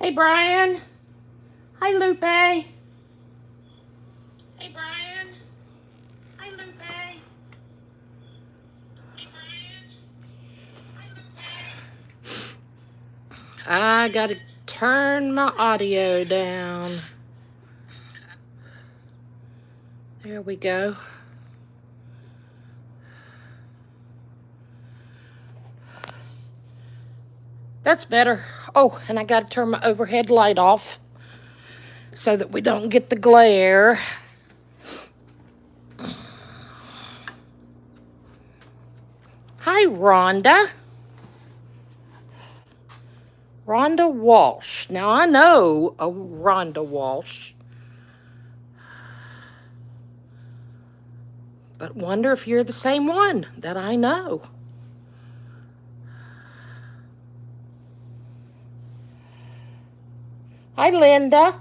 Hey, Brian. Hi, Lupe. Hey, Brian. Hi, Lupe. Hey, Brian. Hi, Lupe. I gotta turn my audio down. There we go. That's better. Oh, and I gotta turn my overhead light off so that we don't get the glare. Hi, Rhonda. Rhonda Walsh. Now, I know a Rhonda Walsh, but wonder if you're the same one that I know. Hi, Linda.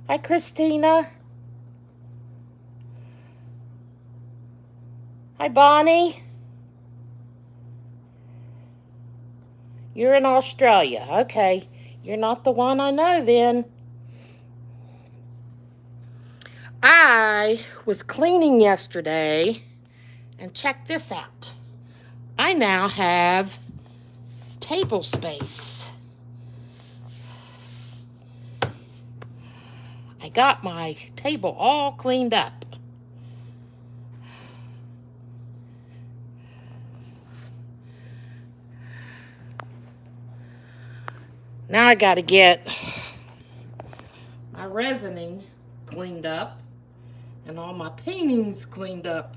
Hi, Christina. Hi, Bonnie. You're in Australia. Okay. You're not the one I know then. I was cleaning yesterday, and check this out. I now have table space. I got my table all cleaned up. Now I gotta get my resining cleaned up and all my paintings cleaned up.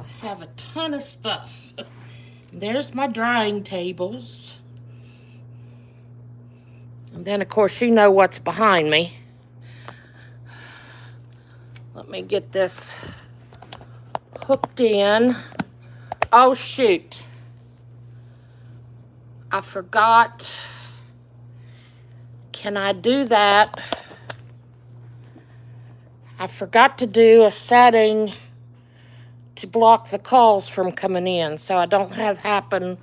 I have a ton of stuff. There's my drying tables. And then, of course, you know what's behind me. Let me get this hooked in. Oh, shoot. I forgot. Can I do that? I forgot to do a setting to block the calls from coming in, so I don't have happen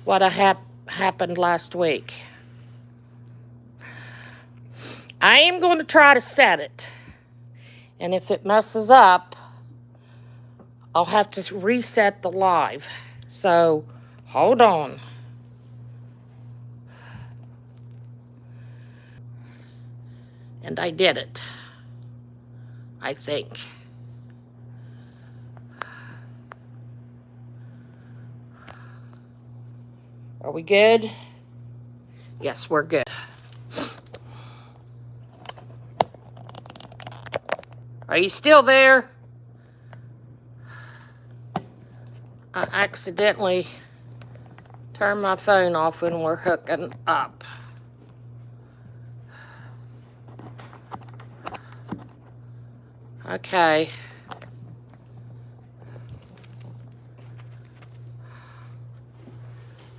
what happened last week. I am going to try to set it, and if it messes up, I'll have to reset the live. So, hold on. And I did it, I think. Are we good? Yes, we're good. Are you still there? I accidentally turned my phone off when we're hooking up. Okay.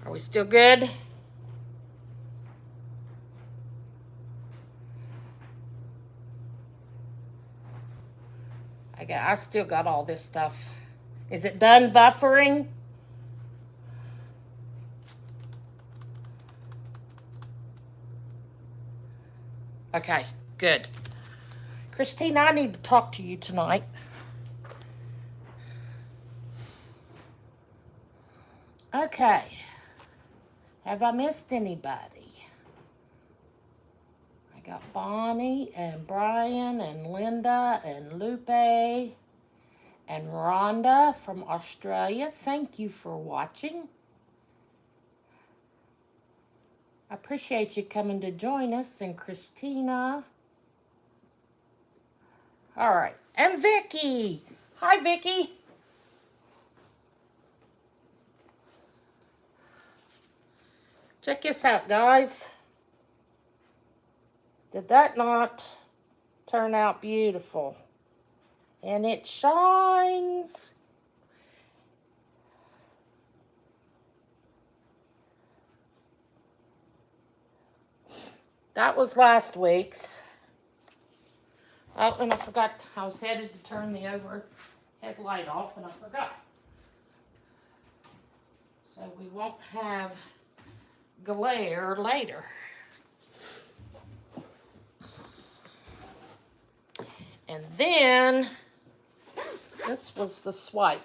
Are we still good? I still got all this stuff. Is it done buffering? Okay, good. Christina, I need to talk to you tonight. Okay. Have I missed anybody? I got Bonnie and Brian and Linda and Lupe and Rhonda from Australia. Thank you for watching. I appreciate you coming to join us, and Christina. All right, and Vicky. Hi, Vicky. Check this out, guys. Did that not turn out beautiful? And it shines. That was last week's. Oh, and I forgot, I was headed to turn the overhead light off, and I forgot. So we won't have glare later. And then, this was the swipe.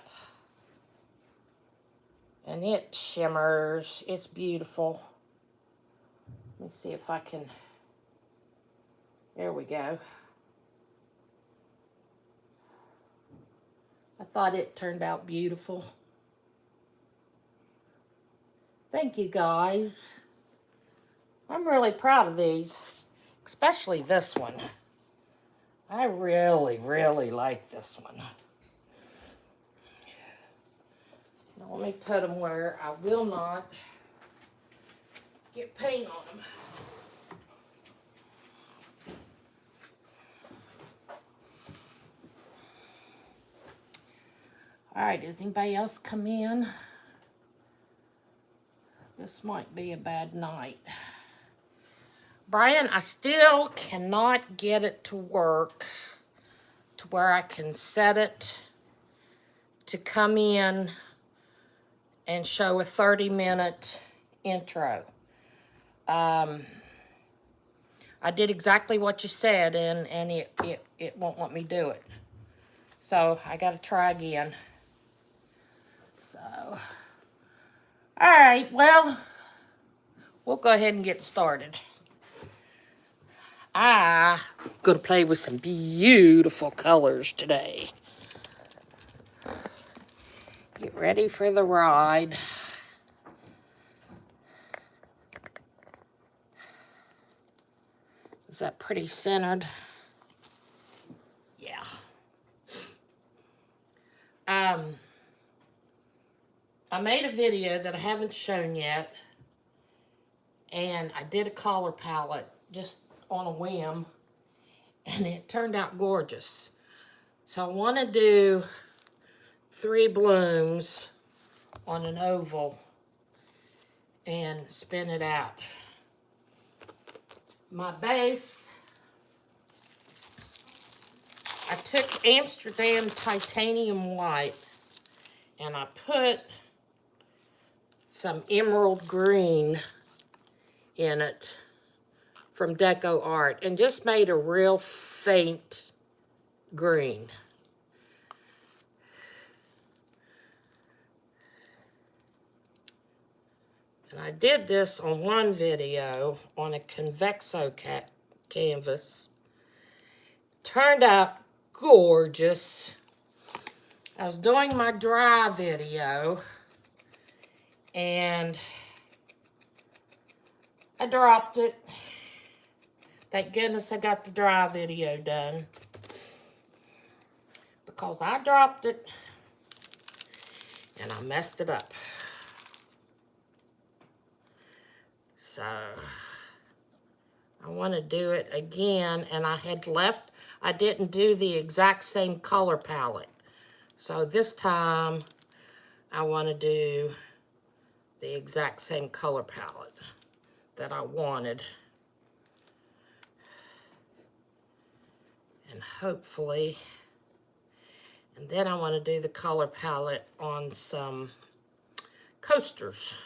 And it shimmers. It's beautiful. Let me see if I can, there we go. I thought it turned out beautiful. Thank you guys. I'm really proud of these, especially this one. I really, really like this one. Now let me put them where I will not get paint on them. All right, does anybody else come in? This might be a bad night. Brian, I still cannot get it to work to where I can set it to come in and show a 30-minute intro. I did exactly what you said, and it won't let me do it. So I got to try again. So, all right, well, we'll go ahead and get started. I'm going to play with some beautiful colors today. Get ready for the ride. Is that pretty centered? Yeah. I made a video that I haven't shown yet, and I did a color palette just on a whim, and it turned out gorgeous. So I want to do 3 blooms on an oval and spin it out. My base, I took Amsterdam titanium white and I put some emerald green in it from DecoArt and just made a real faint green. And I did this on one video on a Convexo canvas. Turned out gorgeous. I was doing my dry video and I dropped it. Thank goodness I got the dry video done, because I dropped it and I messed it up. So I want to do it again, and I didn't do the exact same color palette. So this time I want to do the exact same color palette that I wanted. And hopefully, and then I want to do the color palette on some coasters.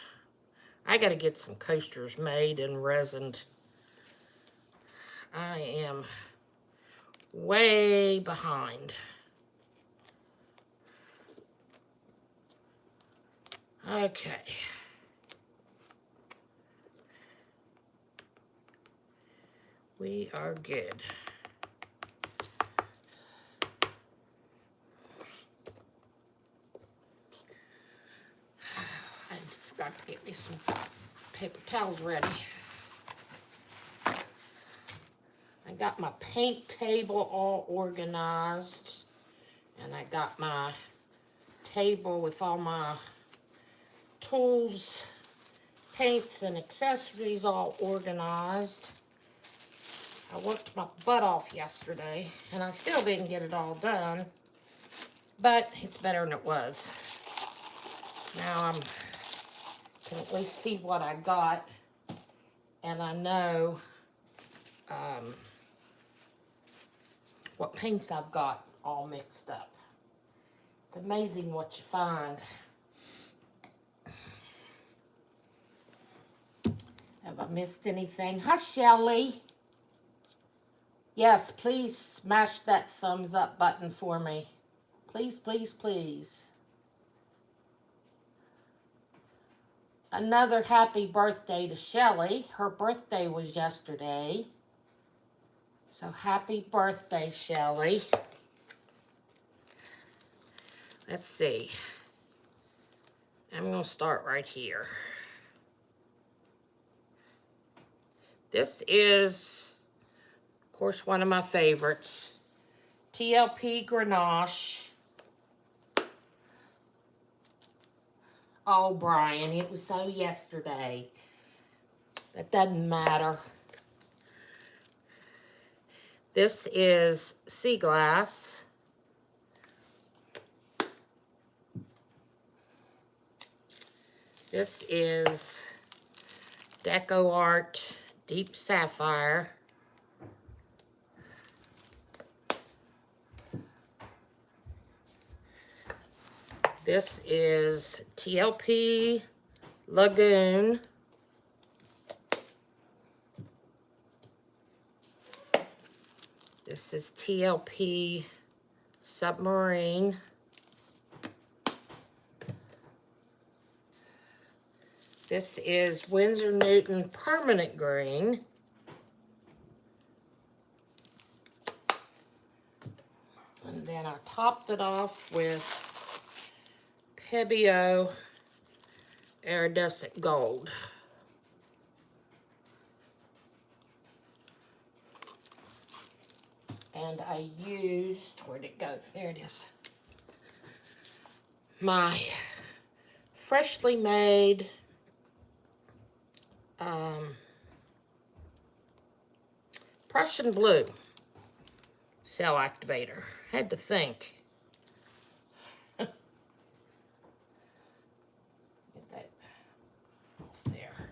I got to get some coasters made and resined. I am way behind. Okay. We are good. I forgot to get me some paper towels ready. I got my paint table all organized, and I got my table with all my tools, paints, and accessories all organized. I worked my butt off yesterday, and I still didn't get it all done, but it's better than it was. Now I can at least see what I got, and I know what paints I've got all mixed up. It's amazing what you find. Have I missed anything? Hi, Shelley. Yes, please smash that thumbs up button for me. Please, please, please. Another happy birthday to Shelley. Her birthday was yesterday. So happy birthday, Shelley. Let's see. I'm going to start right here. This is, of course, one of my favorites. TLP Grenache. Oh, Brian, it was so yesterday. That doesn't matter. This is sea glass. This is DecoArt Deep Sapphire. This is TLP Lagoon. This is TLP Submarine. This is Winsor Newton Permanent Green. And then I topped it off with Pebeo Iridescent Gold. And I used, where'd it go? There it is. My freshly made Prussian blue cell activator. Had to think. Get that off there.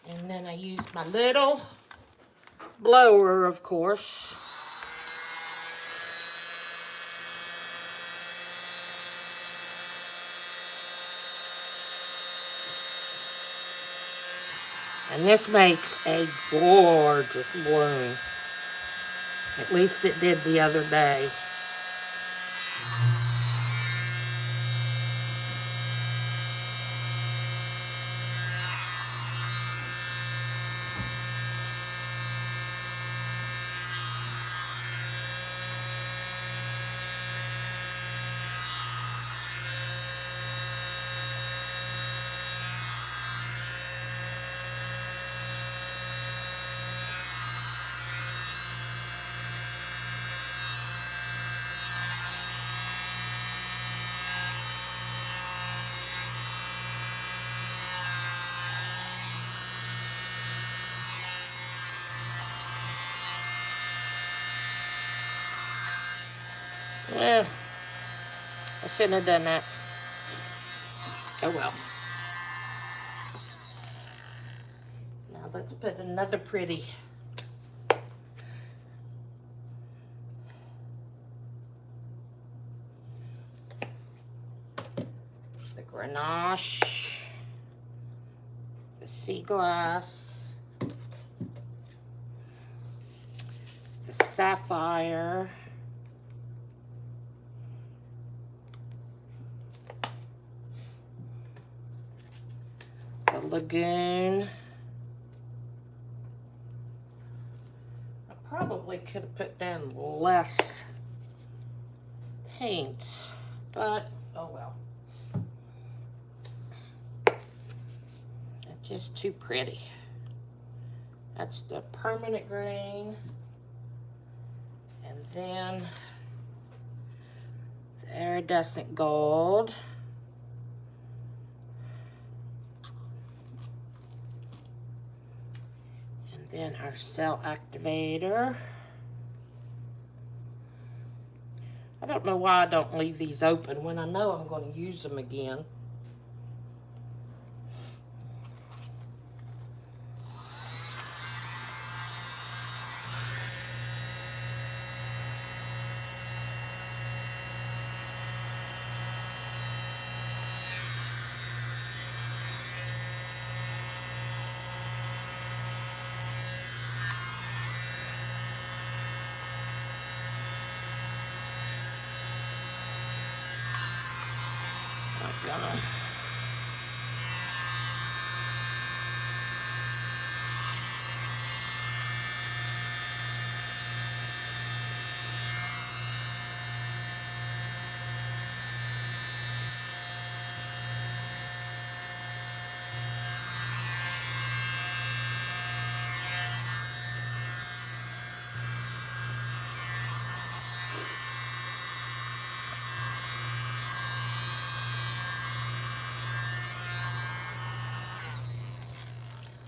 And then I used my little blower, of course. And this makes a gorgeous bloom. At least it did the other day. Yeah, I shouldn't have done that. Oh well. Now let's put another pretty. The Grenache. The sea glass. The sapphire. The Lagoon. I probably could have put down less paint, but oh well. It's just too pretty. That's the permanent green. And then the iridescent gold. Then our cell activator. I don't know why I don't leave these open when I know I'm going to use them again. bottom.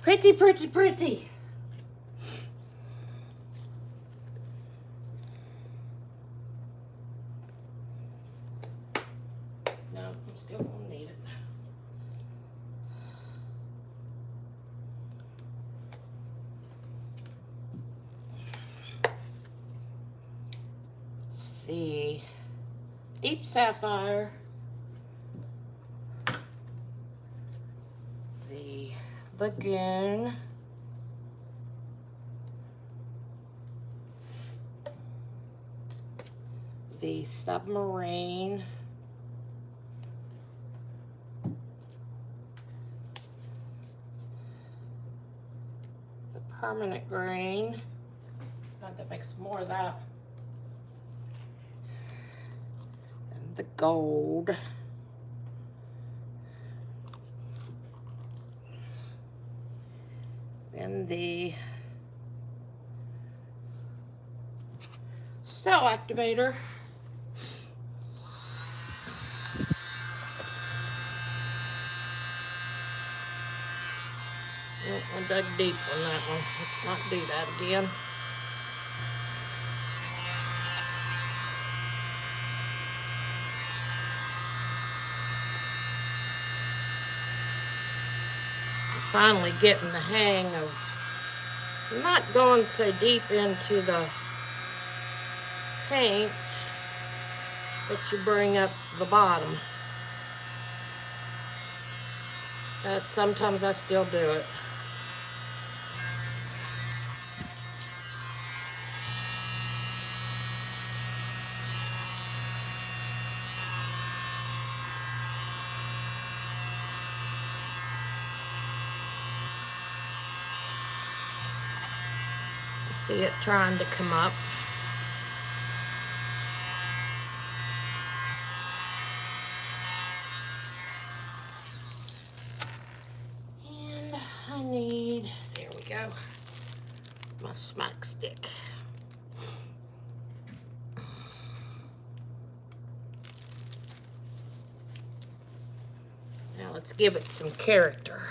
Pretty, pretty, pretty. No, I'm still gonna need it. It's the Deep Sapphire, the Lagoon, the Submarine, the Permanent Green. Got to make some more of that. And the gold. Then the cell activator. I dug deep on that one. Let's not do that again. I'm finally getting the hang of not going so deep into the paint that you bring up the bottom. But sometimes I still do it. See it trying to come up. And I need, there we go, my smack stick. Now let's give it some character.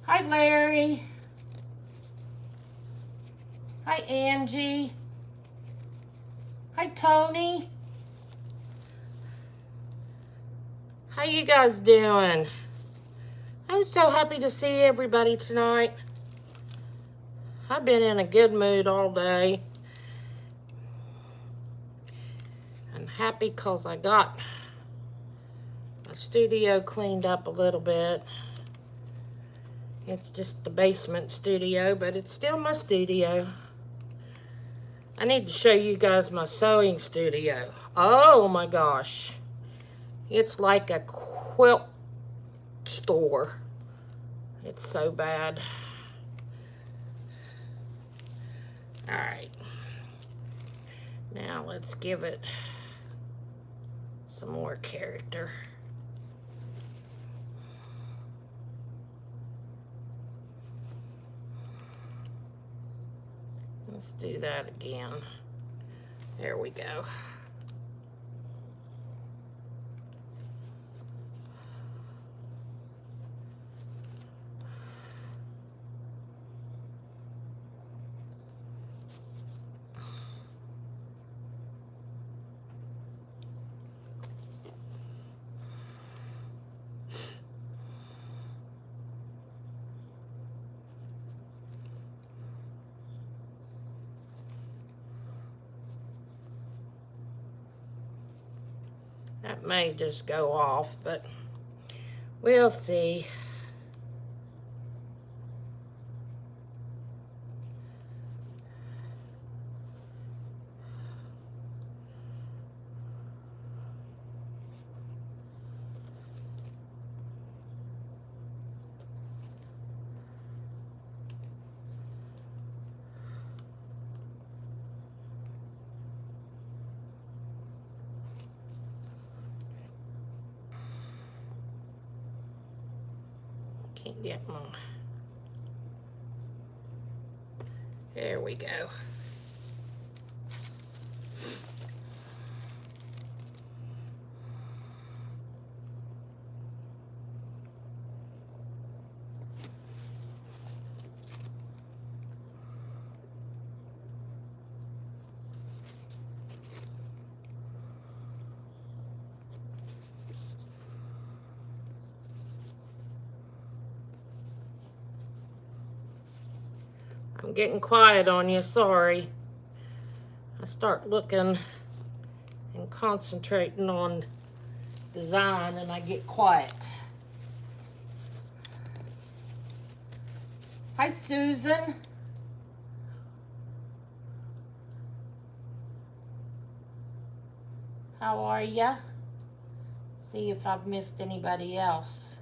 Hi, Larry. Hi, Angie. Hi, Tony. How you guys doing? I'm so happy to see everybody tonight. I've been in a good mood all day. I'm happy because I got my studio cleaned up a little bit. It's just the basement studio, but it's still my studio. I need to show you guys my sewing studio. Oh my gosh. It's like a quilt store. It's so bad. All right. Now let's give it some more character. Let's do that again. There we go. That may just go off, but we'll see. Can't get my... There we go. I'm getting quiet on you, sorry. I start looking and concentrating on design and I get quiet. Hi, Susan. How are ya? See if I've missed anybody else.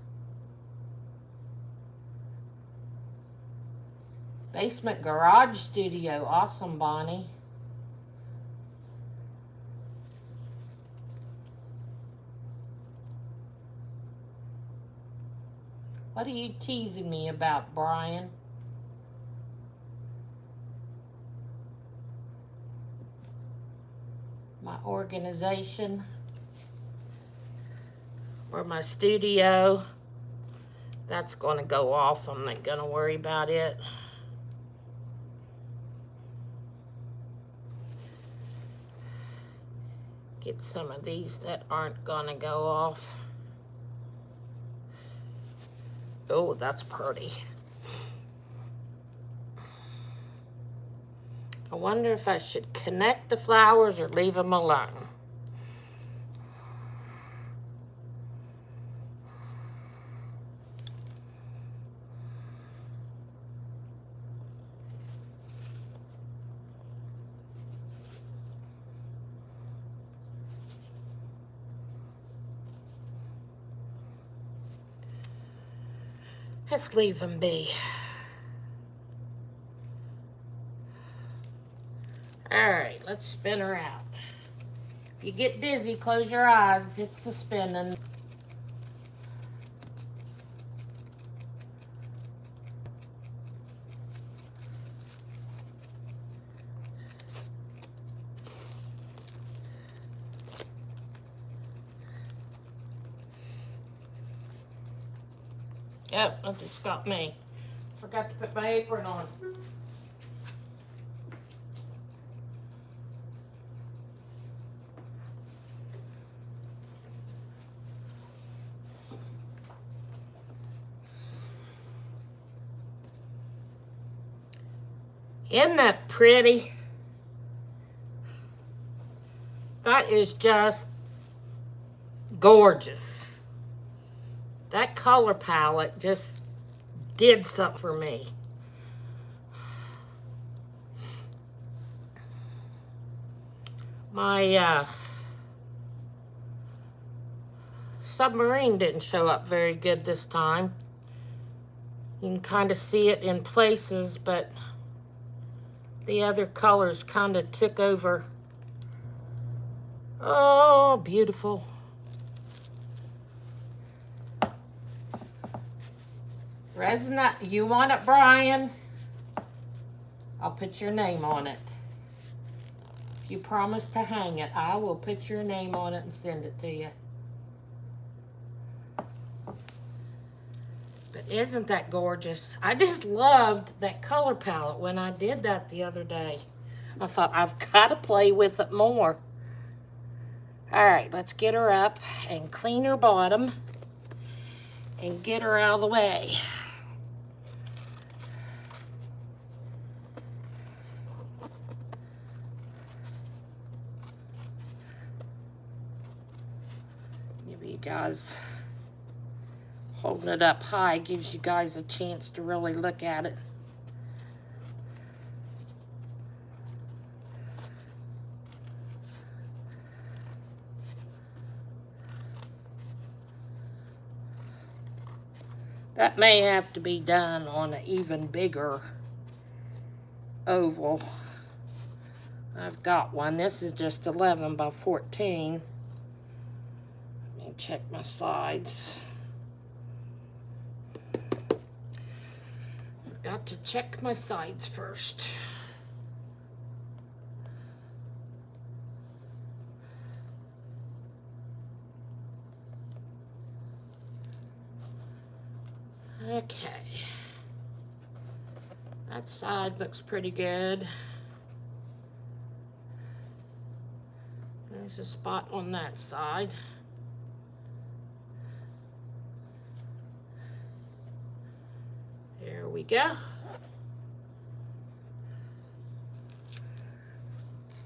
Basement garage studio. Awesome, Bonnie. What are you teasing me about, Brian? My organization or my studio. That's going to go off. I'm not going to worry about it. Get some of these that aren't going to go off. Oh, that's pretty. I wonder if I should connect the flowers or leave them alone. Let's leave them be. All right, let's spin her out. If you get dizzy, close your eyes. It's a spinning. Yep, that just got me. Forgot to put my apron on. Isn't that pretty? That is just gorgeous. That color palette just did something for me. My Submarine didn't show up very good this time. You can kind of see it in places, but the other colors kind of took over. Oh, beautiful. Resin, you want it, Brian? I'll put your name on it. If you promise to hang it, I will put your name on it and send it to you. But isn't that gorgeous? I just loved that color palette when I did that the other day. I thought, I've got to play with it more. All right, let's get her up and clean her bottom and get her out of the way. guys. Holding it up high gives you guys a chance to really look at it. That may have to be done on an even bigger oval. I've got one. This is just 11 by 14. Let me check my sides. Forgot to check my sides first. Okay. That side looks pretty good. There's a spot on that side. There we go.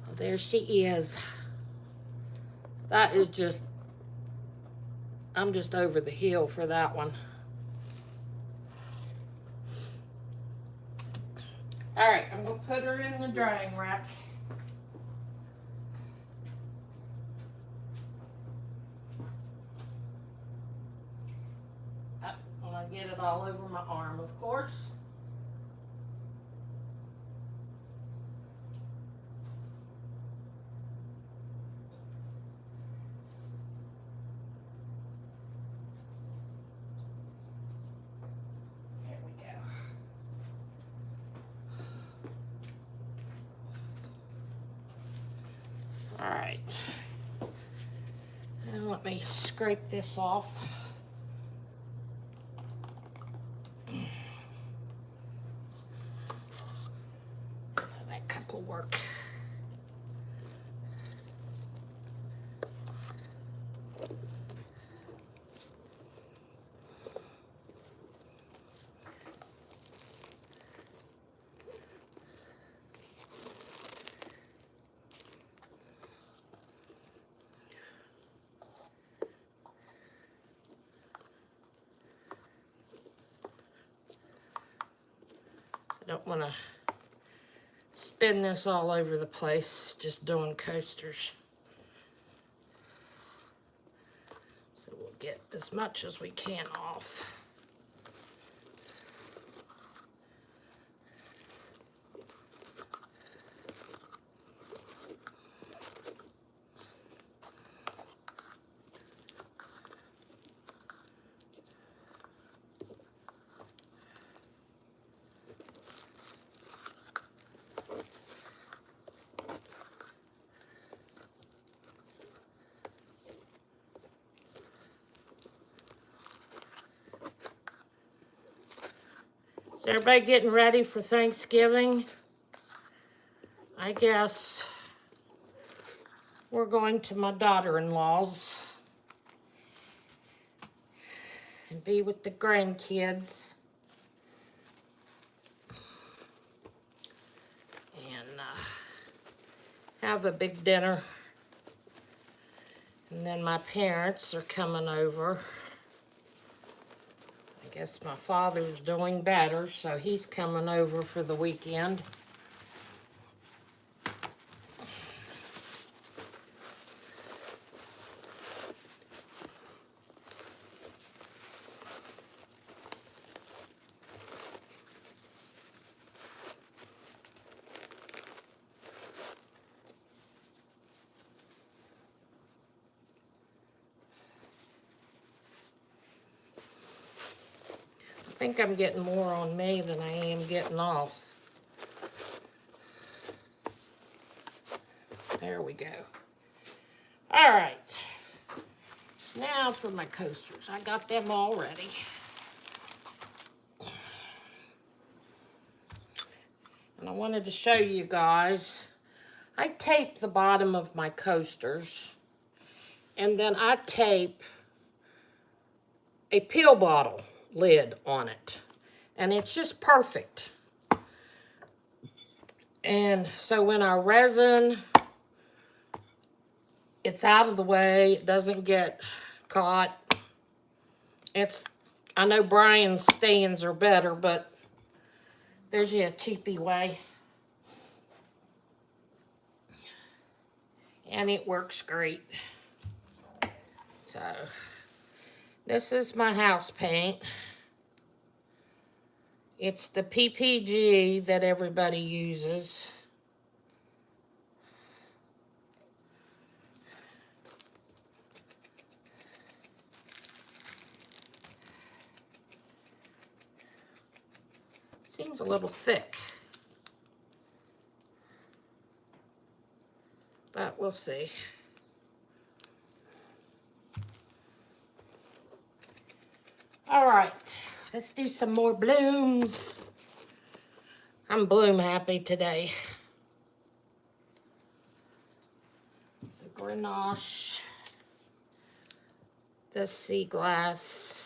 Oh, there she is. That is just, I'm just over the hill for that one. All right, I'm gonna put her in the drying rack. When I get it all over my arm, of course. There we go. All right. And let me scrape this off. That cup will work. I don't want to spin this all over the place just doing coasters. So we'll get as much as we can off. Is everybody getting ready for Thanksgiving? I guess we're going to my daughter-in-law's and be with the grandkids. And have a big dinner. And then my parents are coming over. I guess my father's doing better, so he's coming over for the weekend. I think I'm getting more on me than I am getting off. There we go. All right. Now for my coasters. I got them all ready. And I wanted to show you guys. I tape the bottom of my coasters. And then I tape a pill bottle lid on it, and it's just perfect. And so when our resin, it's out of the way, it doesn't get apricot. I know Brian's stands are better, but there's a cheapy way. And it works great. So, this is my house paint. It's the PPG that everybody uses. Seems a little thick, but we'll see. All right, let's do some more blooms. I'm bloom happy today. The Grenache, the sea glass.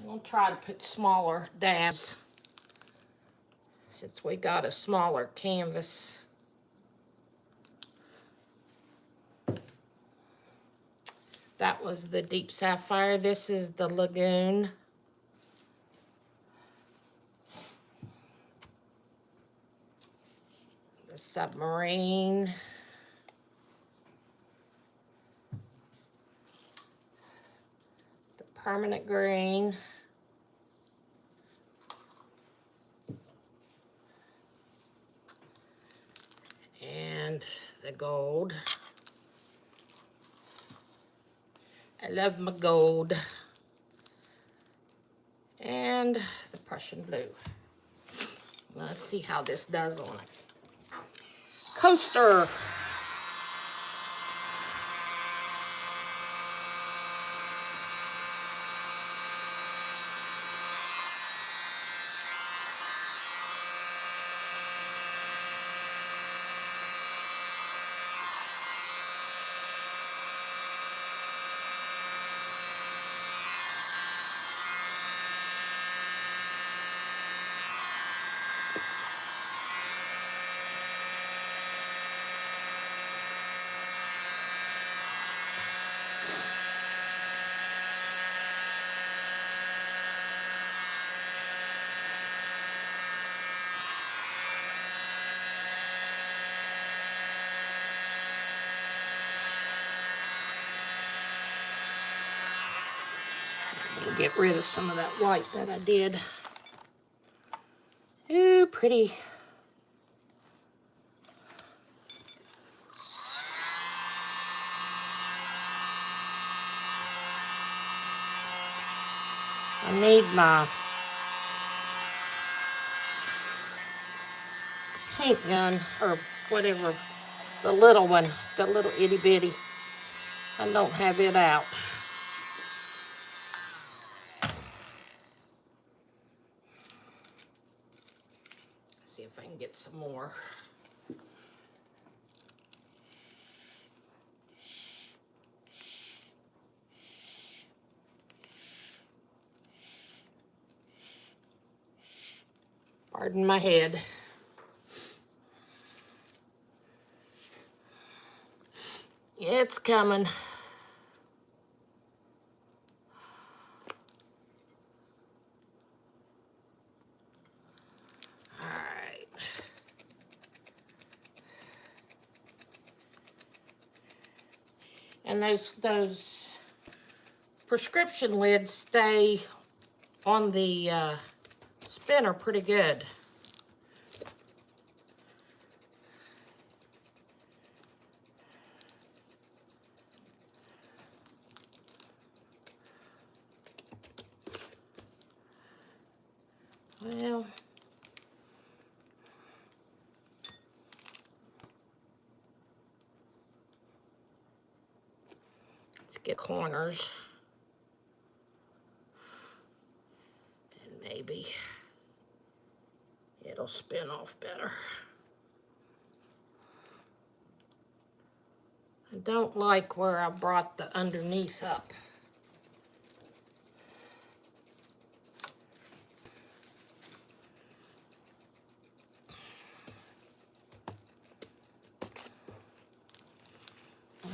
We'll try to put smaller dabs since we got a smaller canvas. That was the deep sapphire. This is the Lagoon. The Submarine. The permanent green. And the gold. I love my gold. And the Prussian blue. Let's see how this does on it. Coaster. Get rid of some of that white that I did. Ooh, pretty. I need my paint gun, or whatever, the little one, the little itty bitty. I don't have it out. See if I can get some more. Pardon my head. It's coming. All right. And those prescription lids stay on the spinner pretty good. Well, let's get corners. And maybe it'll spin off better. I don't like where I brought the underneath up.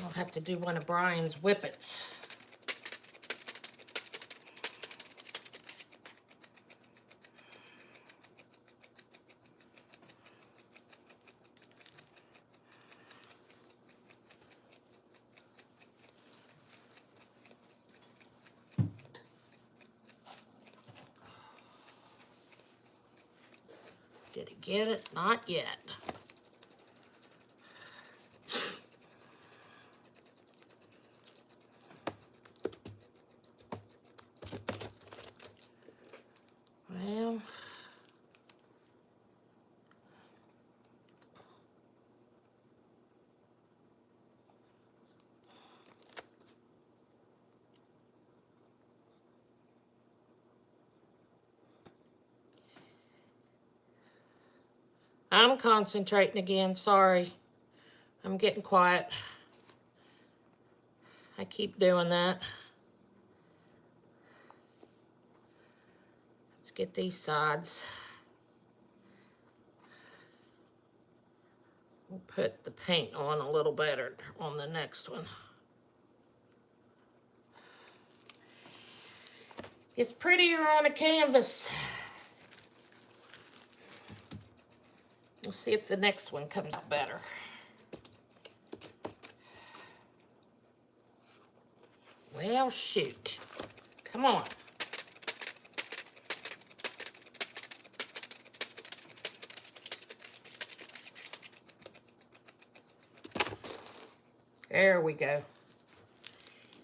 I'll have to do one of Brian's whippets. Did it get it? Not yet. Well, I'm concentrating again, sorry. I'm getting quiet. I keep doing that. Let's get these sides. We'll put the paint on a little better on the next one. It's prettier on a canvas. We'll see if the next one comes out better. Well, shoot. Come on. There we go.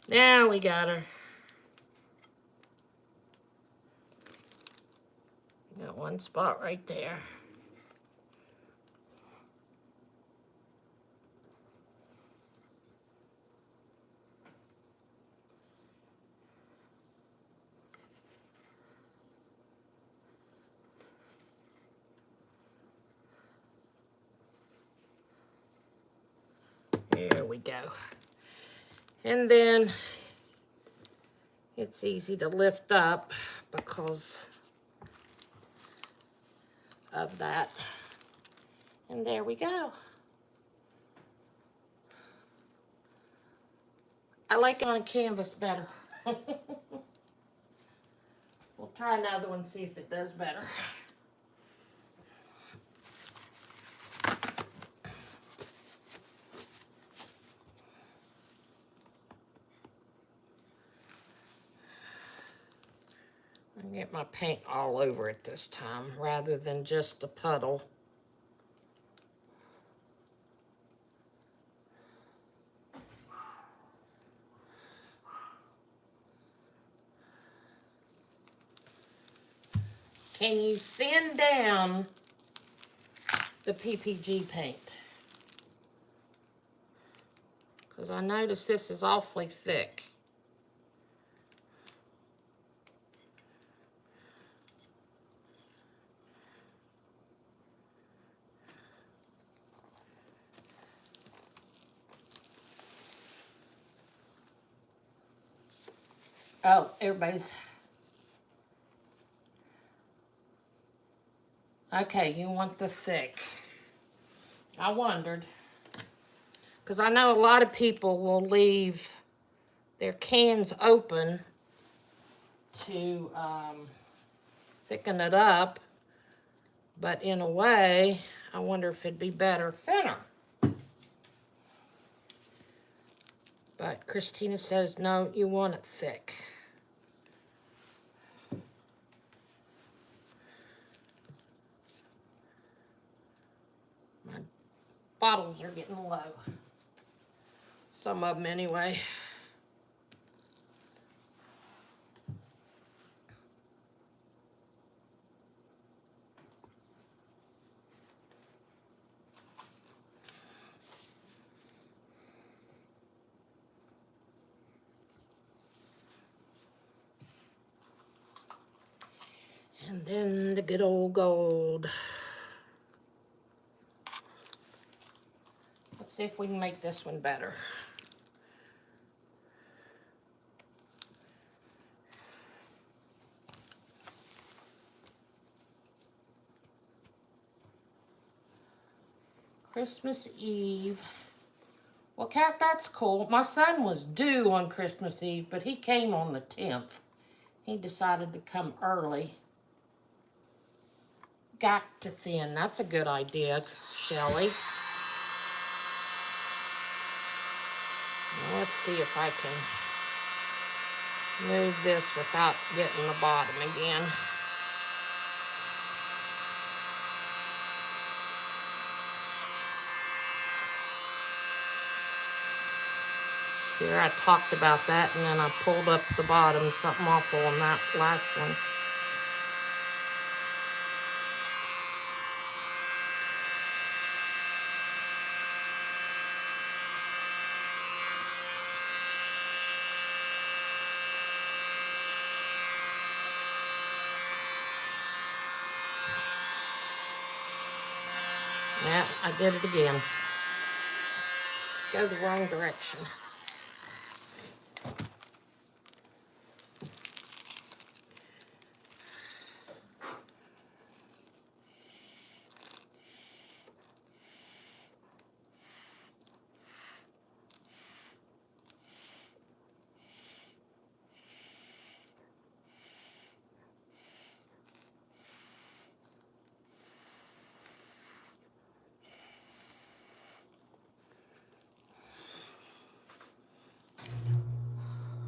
Now we got her. Got one spot right there. There we go. And then it's easy to lift up because of that. And there we go. I like it on canvas better. We'll try another one, see if it does better. I get my paint all over it this time rather than just a puddle. Can you thin down the PPG paint? Because I noticed this is awfully thick. Oh, everybody's... Okay, you want the thick. I wondered. Because I know a lot of people will leave their cans open to thicken it up. But in a way, I wonder if it'd be better thinner. But Christina says, no, you want it thick. My bottles are getting low. Some of them anyway. And then the good old gold. Let's see if we can make this one better. Christmas Eve. Well, Kat, that's cool. My son was due on Christmas Eve, but he came on the 10th. He decided to come early. Got to thin. That's a good idea, Shelley. Now let's see if I can move this without getting the bottom again. Here I talked about that, and then I pulled up the bottom, something awful on that last one. Yeah, I did it again. Go the wrong direction.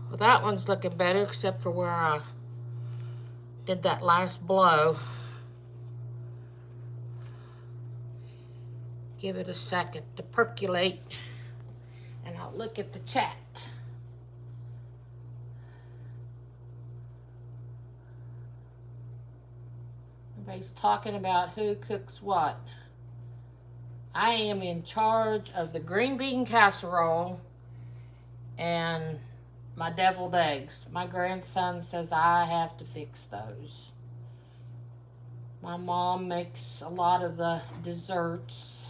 Well, that one's looking better, except for where I did that last blow. Give it a second to percolate, and I'll look at the chat. Everybody's talking about who cooks what. I am in charge of the green bean casserole and my deviled eggs. My grandson says I have to fix those. My mom makes a lot of the desserts.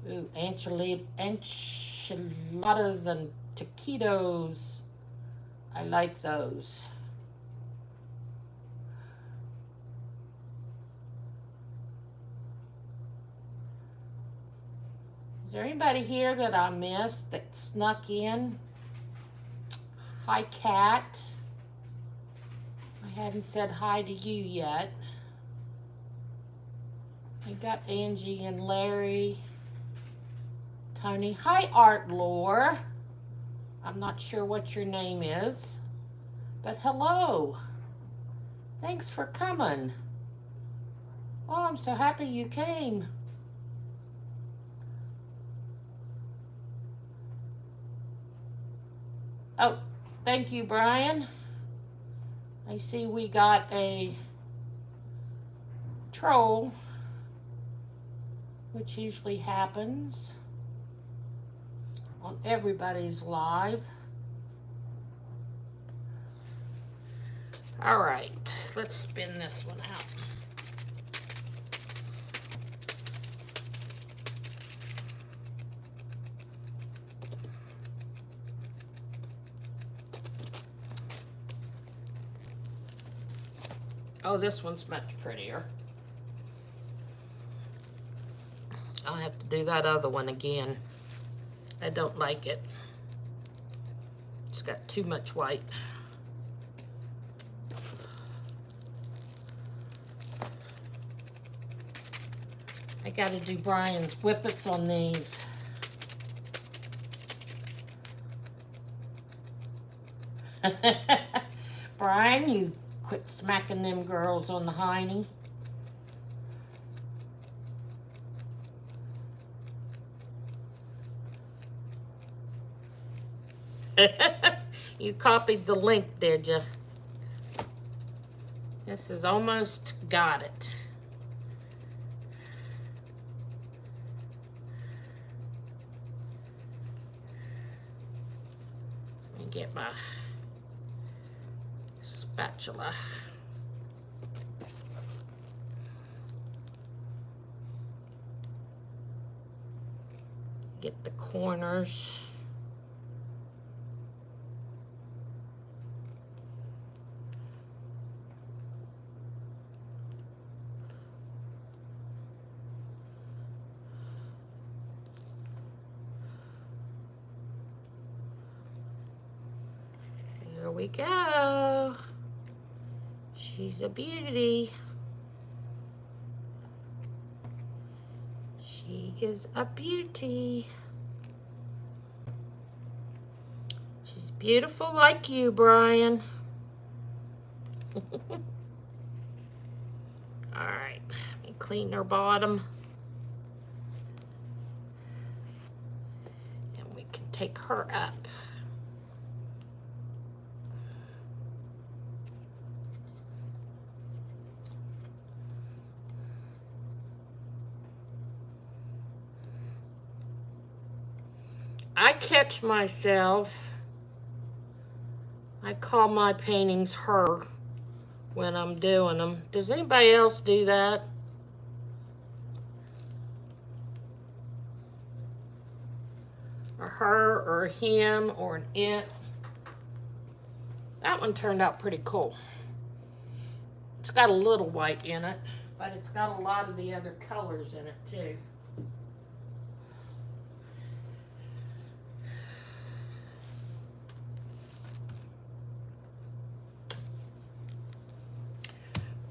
Ooh, enchiladas and taquitos. I like those. Is there anybody here that I missed that snuck in? Hi, Kat. I haven't said hi to you yet. I got Angie and Larry. Tony. Hi, Art Lore. I'm not sure what your name is, but hello. Thanks for coming. Oh, I'm so happy you came. Oh, thank you, Brian. I see we got a troll, which usually happens on everybody's live. All right, let's spin this one out. Oh, this one's much prettier. I'll have to do that other one again. I don't like it. It's got too much white. I gotta do Brian's whippets on these. Brian, you quit smacking them girls on the hiney. You copied the link, did you? This is almost got it. Let me get my spatula. Get the corners. Here we go. She's a beauty. She is a beauty. She's beautiful like you, Brian. All right, let me clean her bottom. take her up. I catch myself, I call my paintings her when I'm doing them. Does anybody else do that? Or her, or him, or an it. That one turned out pretty cool. It's got a little white in it, but it's got a lot of the other colors in it too.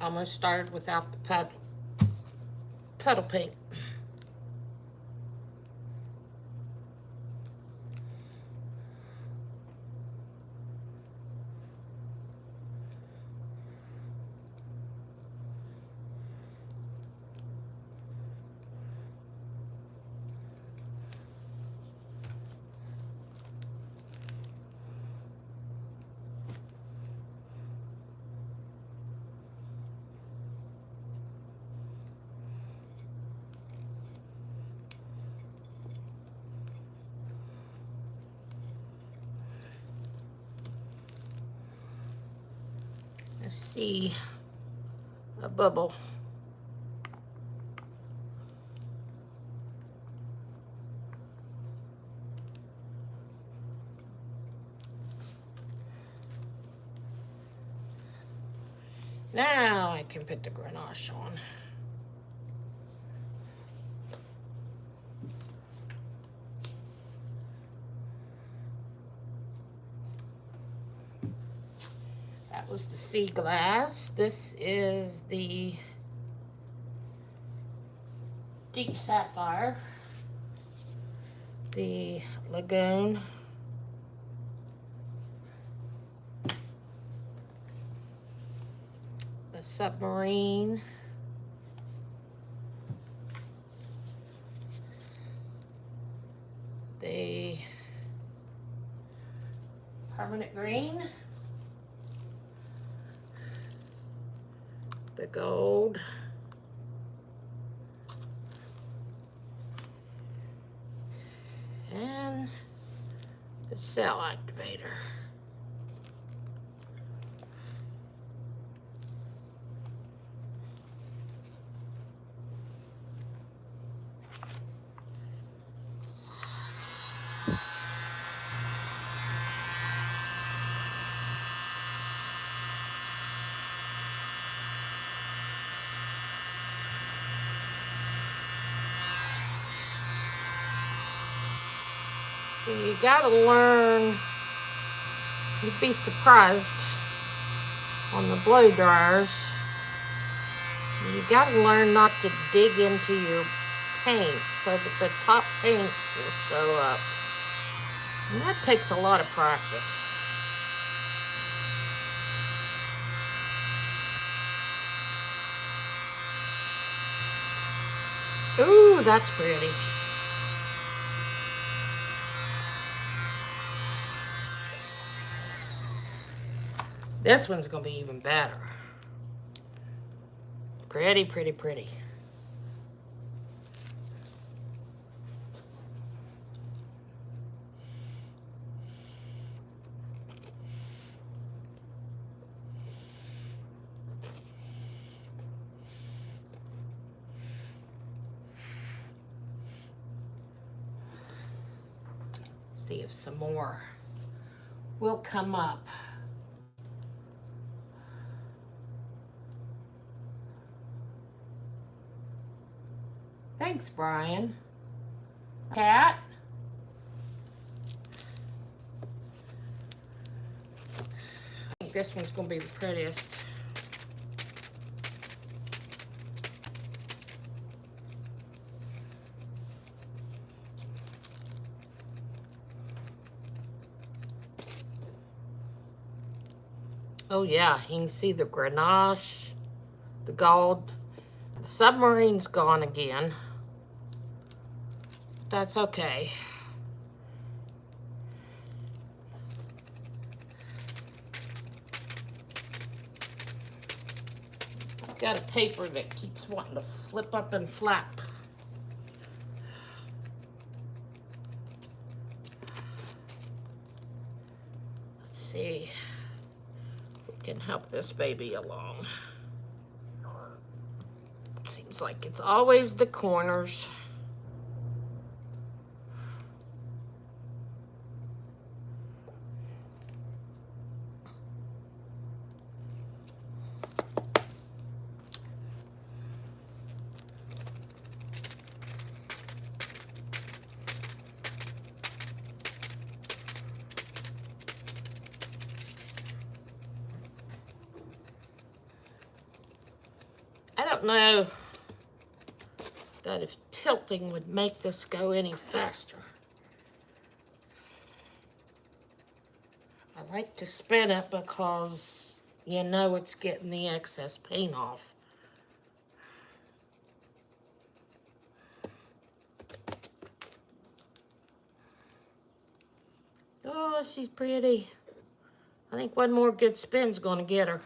Almost started without the puddle paint. Let's see, a bubble. Now I can put the Grenache on. That was the sea glass. This is the deep sapphire, the Lagoon, the Submarine, the permanent green, the gold, and the cell activator. So you gotta learn, you'd be surprised on the blow dryers, you gotta learn not to dig into your paint so that the top paints will show up. And that takes a lot of practice. Ooh, that's pretty. This one's gonna be even better. Pretty, pretty, pretty. See if some more will come up. Thanks, Brian. Cat. I think this one's gonna be the prettiest. Oh yeah, you can see the Grenache, the gold. The Submarine's gone again. That's okay. Got a paper that keeps wanting to flip up and flap. Let's see if we can help this baby along. Seems like it's always the corners. I don't know that if tilting would make this go any faster. I like to spin it because you know it's getting the excess paint off. Oh, she's pretty. I think one more good spin's gonna get her.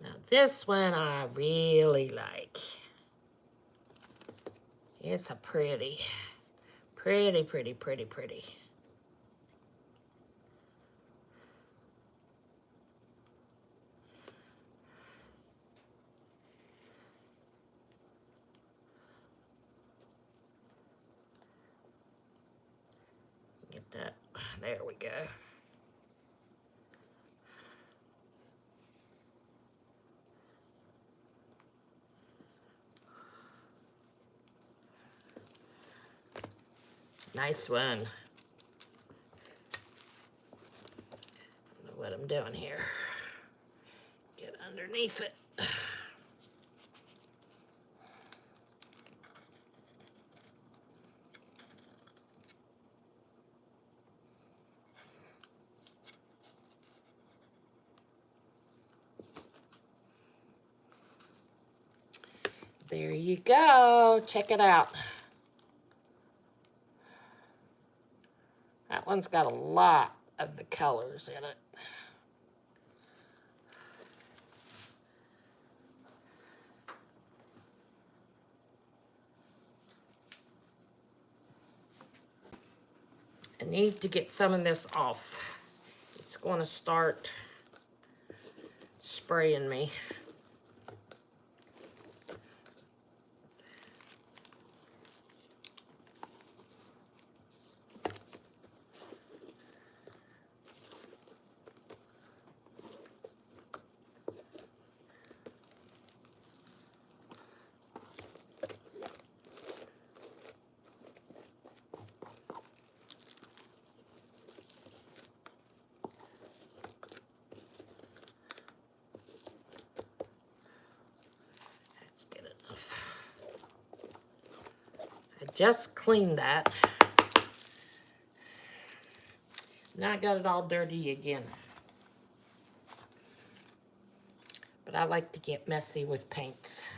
Now this one I really like. It's a pretty. Pretty. Get that. There we go. Nice one. I don't know what I'm doing here. Get underneath it. There you go. Check it out. That one's got a lot of the colors in it. I need to get some of this off. It's going to start spraying me. Just cleaned that. Now I got it all dirty again. But I like to get messy with paints.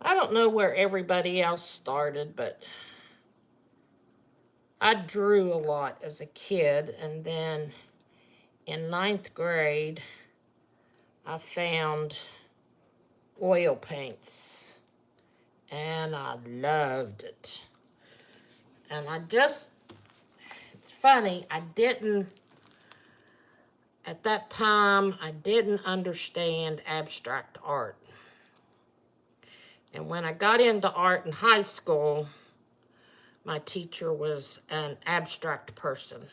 I don't know where everybody else started, but I drew a lot as a kid, and then in 9th grade, I found oil paints, and I loved it. And it's funny, at that time, I didn't understand abstract art. And when I got into art in high school, my teacher was an abstract person.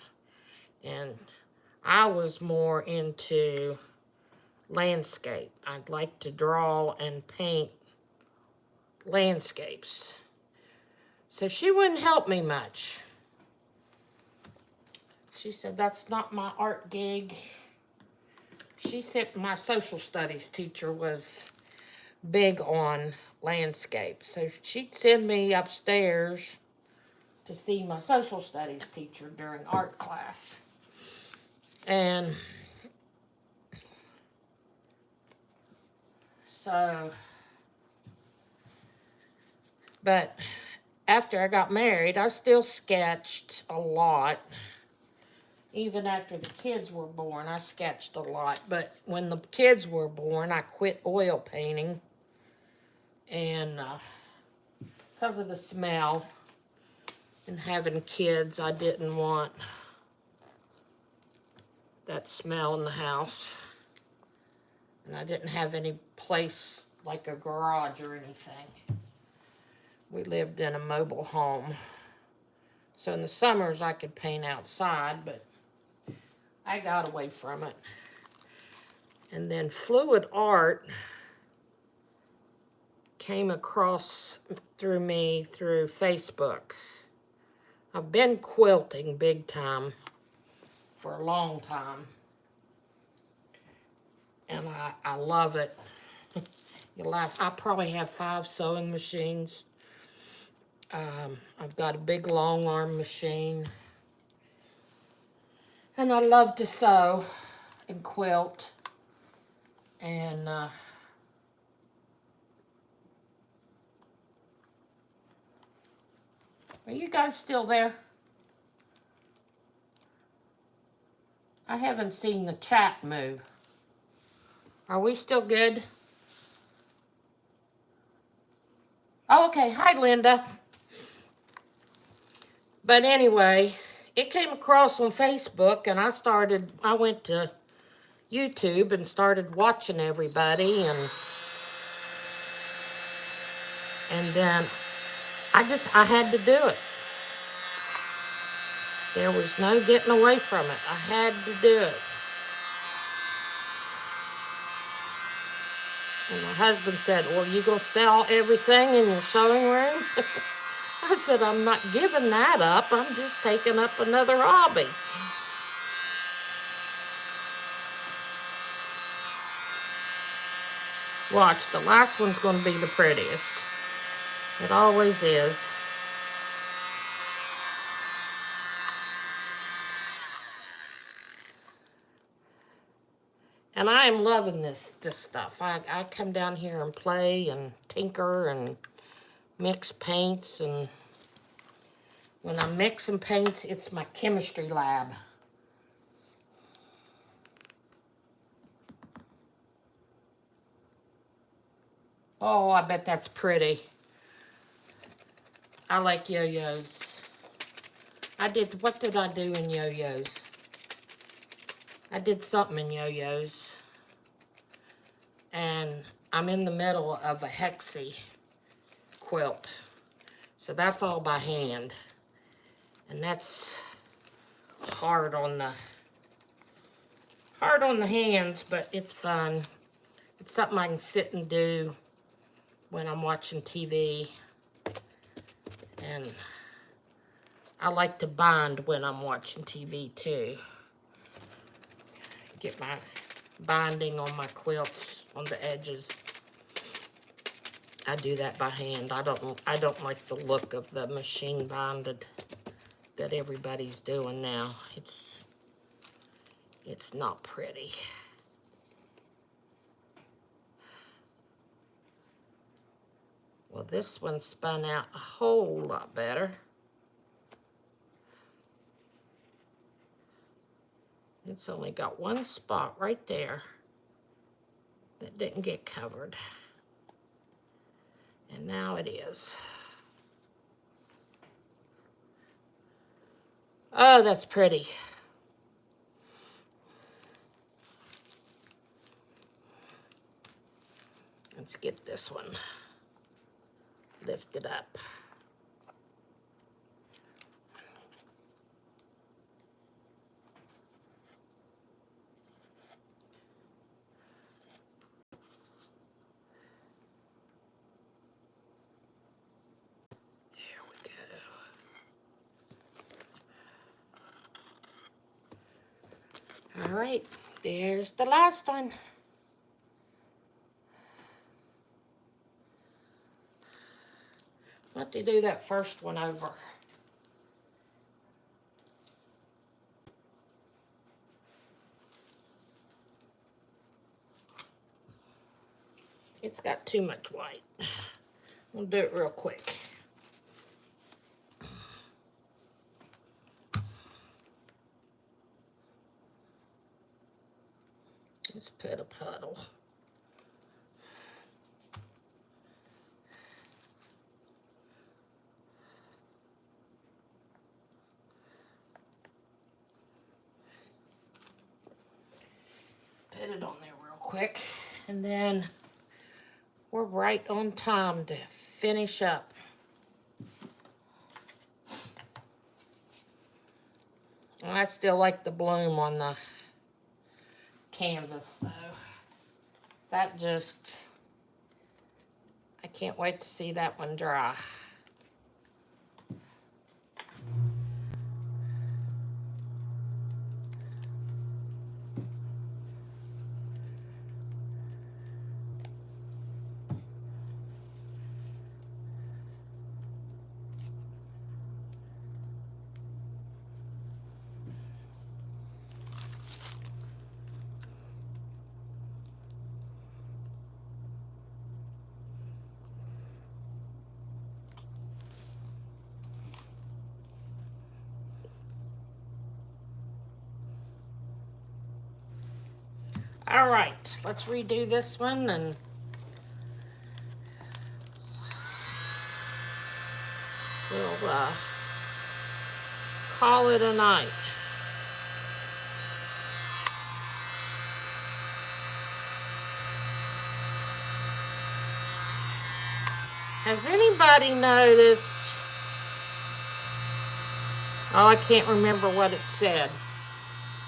And I was more into landscape. I'd like to draw and paint landscapes. So she wouldn't help me much. She said, that's not my art gig. She said my social studies teacher was big on landscape. So she'd send me upstairs to see my social studies teacher during art class. And So, but after I got married, I still sketched a lot. Even after the kids were born, I sketched a lot. But when the kids were born, I quit oil painting. And because of the smell and having kids, I didn't want that smell in the house. And I didn't have any place like a garage or anything. We lived in a mobile home. So in the summers I could paint outside, but I got away from it. And then fluid art came across through me through Facebook. I've been quilting big time for a long time. And I love it. You laugh. I probably have 5 sewing machines. I've got a big long arm machine. And I love to sew and quilt. And are you guys still there? I haven't seen the chat move. Are we still good? Oh, okay. Hi, Linda. But anyway, it came across on Facebook, and I went to YouTube and started watching everybody, and then I had to do it. There was no getting away from it. I had to do it. And my husband said, well, you gonna sell everything in your sewing room? I said, I'm not giving that up. I'm just taking up another hobby. Watch, the last one's going to be the prettiest. It always is. And I am loving this stuff. I come down here and play and tinker and mix paints. And when I'm mixing paints, it's my chemistry lab. Oh, I bet that's pretty. I like yo-yos. What did I do in yo-yos? I did something in yo-yos. And I'm in the middle of a hexie quilt. So that's all by hand. And that's hard on the hands, but it's fun. It's something I can sit and do when I'm watching TV. And I like to bind when I'm watching TV too. Get my binding on my quilts on the edges. I do that by hand. I don't like the look of the machine binded that everybody's doing now. It's not pretty. Well, this one spun out a whole lot better. It's only got one spot right there that didn't get covered. And now it is. Oh, that's pretty. Let's get this one lifted up. Here we go. All right, there's the last one. Let me do that first one over. It's got too much white. We'll do it real quick. Let's put a puddle. Put it on there real quick, and then we're right on time to finish up. I still like the bloom on the canvas though. That just, I can't wait to see that one dry. All right, let's redo this one and we'll call it a night. Has anybody noticed? Oh, I can't remember what it said.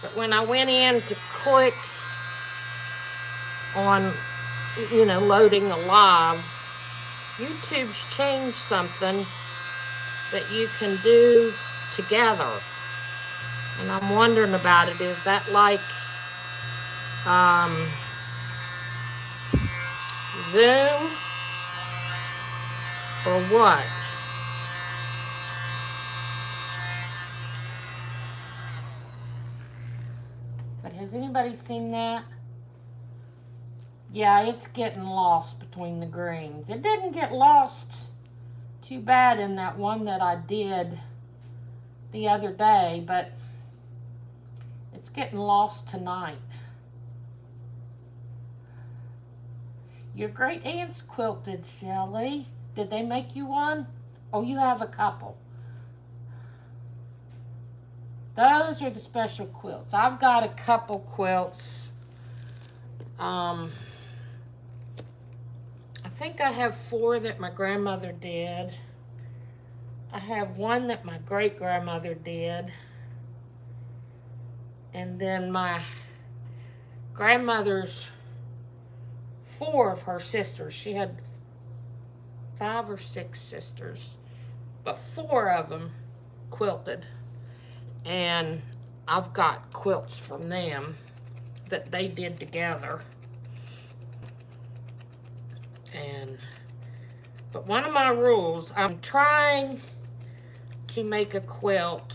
But when I went in to click on, loading a live, YouTube's changed something that you can do together. And I'm wondering about it. Is that like Zoom or what? But has anybody seen that? Yeah, it's getting lost between the greens. It didn't get lost too bad in that one that I did the other day, but it's getting lost tonight. Your great aunts quilted, Shelley. Did they make you one? Oh, you have a couple. Those are the special quilts. I've got a couple quilts. I think I have 4 that my grandmother did. I have 1 that my great-grandmother did. And then my grandmother's 4 of her sisters. She had 5 or 6 sisters, but 4 of them quilted. And I've got quilts from them that they did together. But one of my rules, I'm trying to make a quilt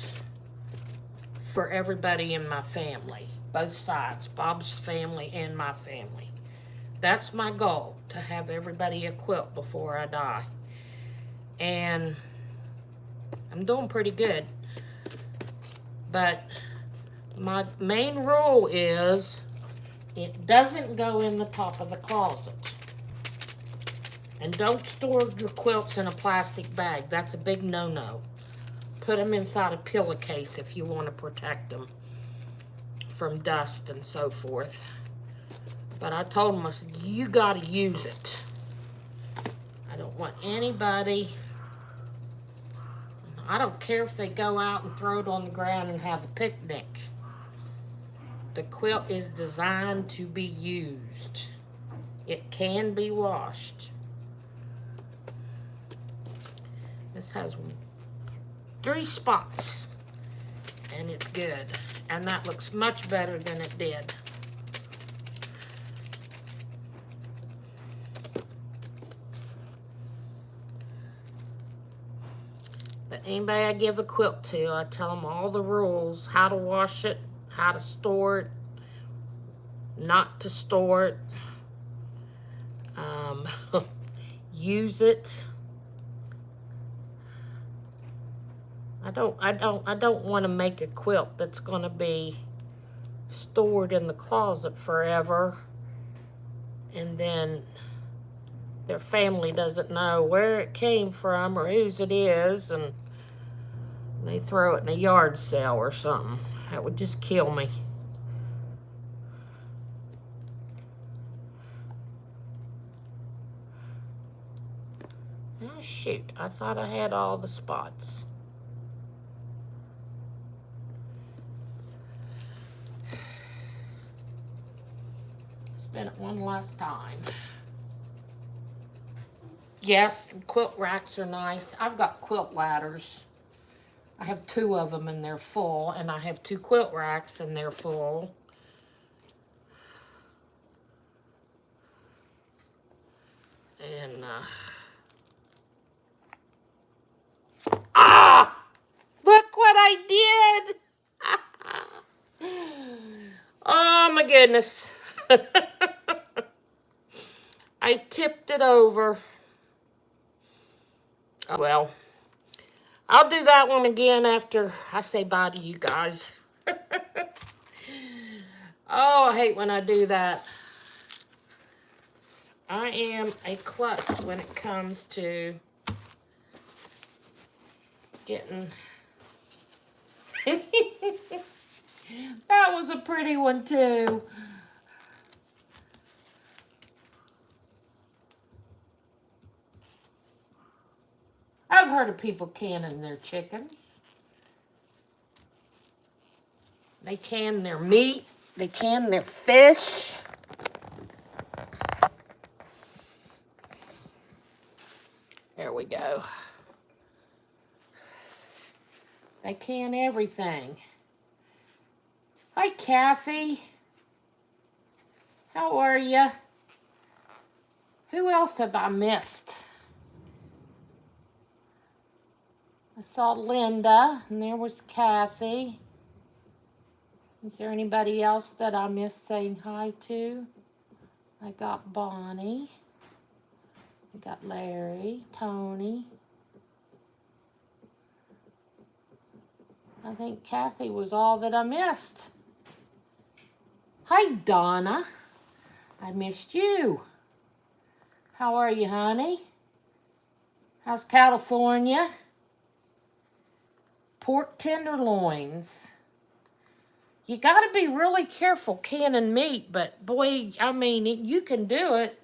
for everybody in my family, both sides, Bob's family and my family. That's my goal, to have everybody a quilt before I die. And I'm doing pretty good. But my main rule is it doesn't go in the top of the closet. And don't store your quilts in a plastic bag. That's a big no-no. Put them inside a pillowcase if you want to protect them from dust and so forth. But I told them, I said, you got to use it. I don't want anybody, I don't care if they go out and throw it on the ground and have a picnic. The quilt is designed to be used. It can be washed. This has 3 spots, and it's good. And that looks much better than it did. But anybody I give a quilt to, I tell them all the rules, how to wash it, how to store it, not to store it. use it. I don't want to make a quilt that's going to be stored in the closet forever, and then their family doesn't know where it came from or whose it is, and they throw it in a yard sale or something. That would just kill me. Oh, shoot. I thought I had all the spots. Spin it one last time. Yes, quilt racks are nice. I've got quilt ladders. I have 2 of them and they're full, and I have 2 quilt racks and they're full. And, look what I did! Oh my goodness. I tipped it over. Oh, well, I'll do that one again after I say bye to you guys. Oh, I hate when I do that. I am a klutz when it comes to getting... That was a pretty one, too. I've heard of people canning their chickens. They can their meat. They can their fish. There we go. They can everything. Hi, Kathy. How are you? Who else have I missed? I saw Linda, and there was Kathy. Is there anybody else that I missed saying hi to? I got Bonnie. I got Larry, Tony. I think Kathy was all that I missed. Hi, Donna. I missed you. How are you, honey? How's California? Pork tenderloins. You got to be really careful canning meat, but boy, I mean, you can do it,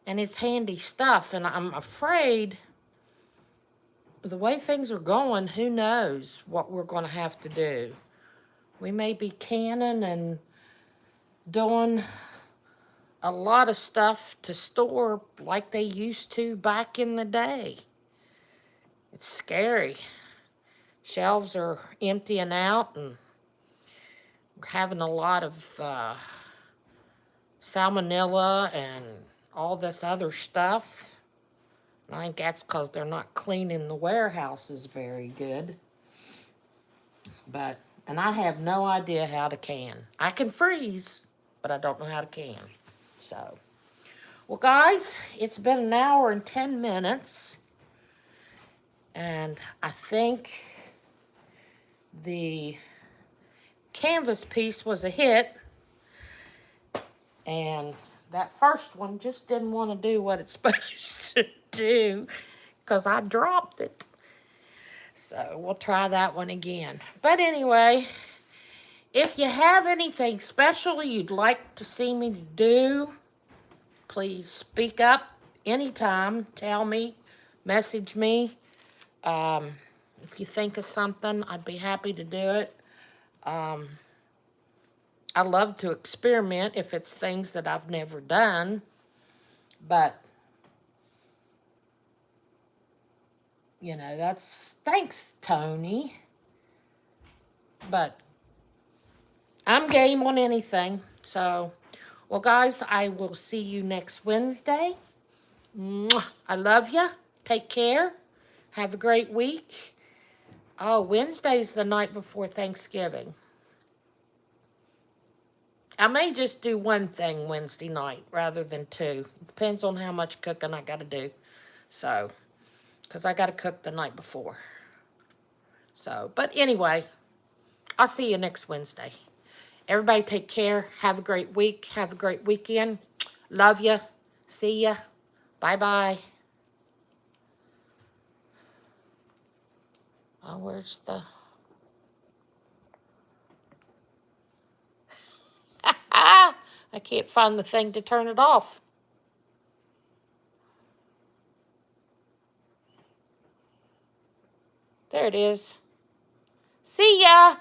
and it's handy stuff, and I'm afraid the way things are going, who knows what we're going to have to do. We may be canning and doing a lot of stuff to store like they used to back in the day. It's scary. Shelves are emptying out, and we're having a lot of salmonella and all this other stuff. I think that's because they're not cleaning the warehouses very good. And I have no idea how to can. I can freeze, but I don't know how to can. So, well, guys, it's been an hour and 10 minutes. And I think the canvas piece was a hit. And that first one just didn't want to do what it's supposed to do because I dropped it. So we'll try that one again. But anyway, if you have anything special you'd like to see me do, please speak up anytime. Tell me, message me. If you think of something, I'd be happy to do it. I love to experiment if it's things that I've never done, but, you know, thanks, Tony, but I'm game on anything. So, well, guys, I will see you next Wednesday. Mwah. I love you. Take care. Have a great week. Oh, Wednesday's the night before Thanksgiving. I may just do one thing Wednesday night rather than two. Depends on how much cooking I got to do. So, because I got to cook the night before. So, but anyway, I'll see you next Wednesday. Everybody take care. Have a great week. Have a great weekend. Love you. See ya. Bye-bye. Oh, where's the... I can't find the thing to turn it off. There it is. See ya.